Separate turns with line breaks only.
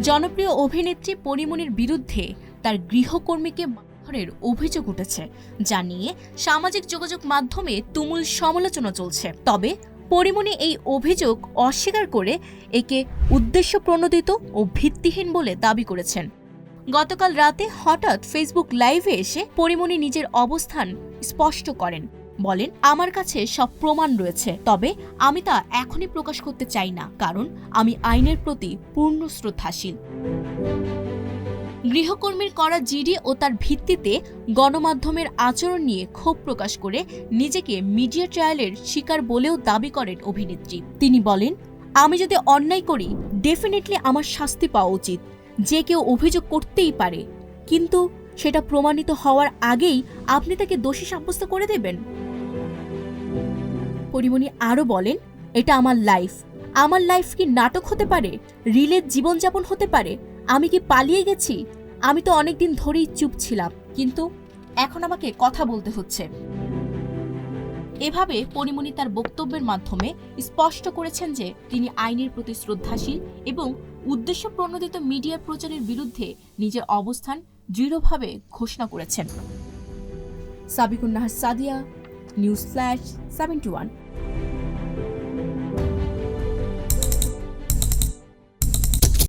জনপ্রিয় অভিনেত্রী পরীমনির বিরুদ্ধে তার গৃহকর্মীকে মারধরের অভিযোগ উঠেছে, যা নিয়ে সামাজিক যোগাযোগ মাধ্যমে তুমুল সমালোচনা চলছে। তবে পরীমনি এই অভিযোগ অস্বীকার করে একে উদ্দেশ্যপ্রণোদিত ও ভিত্তিহীন বলে দাবি করেছেন। গতকাল রাতে হঠাৎ ফেসবুক লাইভে এসে পরীমনি নিজের অবস্থান স্পষ্ট করেন। বলেন, আমার কাছে সব প্রমাণ রয়েছে, তবে আমি তা এখনই প্রকাশ করতে চাই না, কারণ আমি আইনের প্রতি পূর্ণ শ্রদ্ধাশীল। গৃহকর্মীর করা জিডি ও তার ভিত্তিতে গণমাধ্যমের আচরণ নিয়ে ক্ষোভ প্রকাশ করে নিজেকে মিডিয়া ট্রায়ালের শিকার বলেও দাবি করেন অভিনেত্রী। তিনি বলেন, আমি যদি অন্যায় করি ডেফিনেটলি আমার শাস্তি পাওয়া উচিত। যে কেউ অভিযোগ করতেই পারে, কিন্তু সেটা প্রমাণিত হওয়ার আগেই আপনি তাকে দোষী সাব্যস্ত করে দেবেন। পরীমনি আরও বলেন, এটা আমার লাইফ। আমার লাইফ কি নাটক হতে পারে? রিলের জীবনযাপন হতে পারে? আমি কি পালিয়ে গেছি? আমি তো অনেকদিন ধরেই চুপ ছিলাম, কিন্তু এখন আমাকে কথা বলতে হচ্ছে। এভাবে পরীমনি তার বক্তব্যের মাধ্যমে স্পষ্ট করেছেন যে তিনি আইনের প্রতি শ্রদ্ধাশীল এবং উদ্দেশ্যপ্রণোদিত মিডিয়া প্রচারের বিরুদ্ধে নিজের অবস্থান দৃঢ়ভাবে ঘোষণা করেছেন। Sabikun Nahar Sadia, news flash 71।